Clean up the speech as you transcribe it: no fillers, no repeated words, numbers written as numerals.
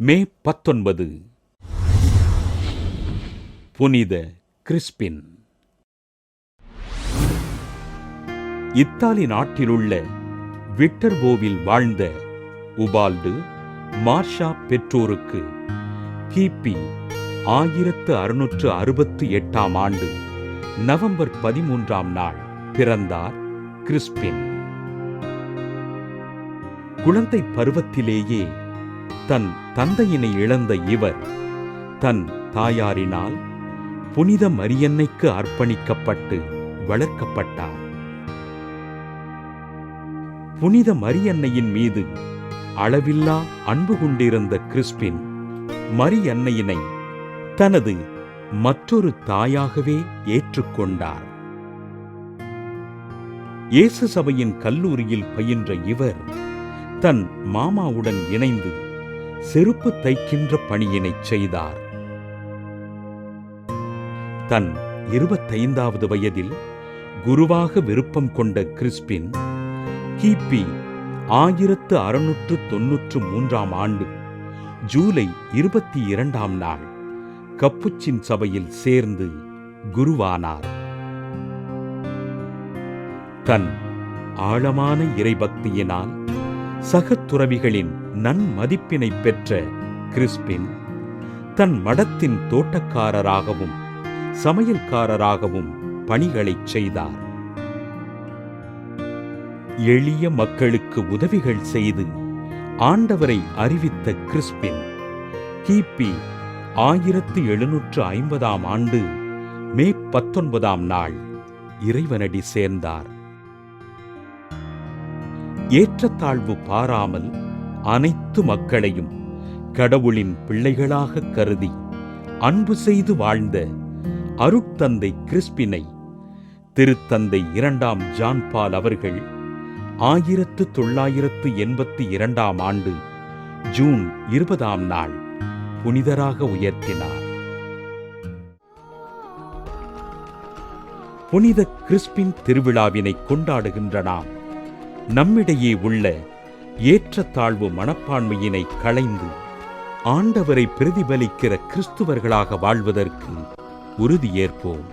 மே 19 புனித Crispin. Italy நாட்டிலுள்ள விட்டர்போவில் வாழ்ந்த உபால்டு மார்ஷா பெற்றோருக்கு கிபி 1668 ஆண்டு நவம்பர் 13 பிறந்தார் கிறிஸ்பின். குழந்தை பருவத்திலேயே தன் தந்தையினை இழந்த இவர் தன் தாயாரினால் புனித மரியன்னைக்கு அர்ப்பணிக்கப்பட்டு வளர்க்கப்பட்டார். புனித மரியன்னையின் மீது அளவில்லா அன்பு கொண்டிருந்த கிறிஸ்பின் மரியன்னையினை தனது மற்றொரு தாயாகவே ஏற்றுக்கொண்டார். இயேசு சபையின் கல்லூரியில் பயின்ற இவர் தன் மாமாவுடன் இணைந்து செருப்பு தைக்கின்ற பணியினை செய்தார். தன் 25வது வயதில் குருவாக விருப்பம் கொண்ட கிறிஸ்பின் கிபி 1693 ஆண்டு ஜூலை 22 கப்புச்சின் சபையில் சேர்ந்து குருவானார். தன் ஆழமான இறைபக்தியினால் சகத்துறவிகளின் நன்மதிப்பினை பெற்ற கிறிஸ்பின் தன் மடத்தின் தோட்டக்காரராகவும் சமையல்காரராகவும் பணிகளைச் செய்தார். எளிய மக்களுக்கு உதவிகள் செய்து ஆண்டவரை அறிவித்த கிறிஸ்பின் கிபி 1750 ஆண்டு மே 19 இறைவனடி சேர்ந்தார். ஏற்றத்தாழ்வு பாராமல் அனைத்து மக்களையும் கடவுளின் பிள்ளைகளாக கருதி அன்பு செய்து வாழ்ந்த அருட்தந்தை கிறிஸ்பினை திருத்தந்தை 2 ஜான் பால் அவர்கள் 1982 ஆண்டு ஜூன் 20 புனிதராக உயர்த்தினார். புனித கிறிஸ்பின் திருவிழாவினை கொண்டாடுகின்ற நாம் நம்மிடையே உள்ள ஏற்றத்தாழ்வு மனப்பான்மையினை களைந்து ஆண்டவரை பிரதிபலிக்கிற கிறிஸ்துவர்களாக வாழ்வதற்கு உறுதியேற்போம்.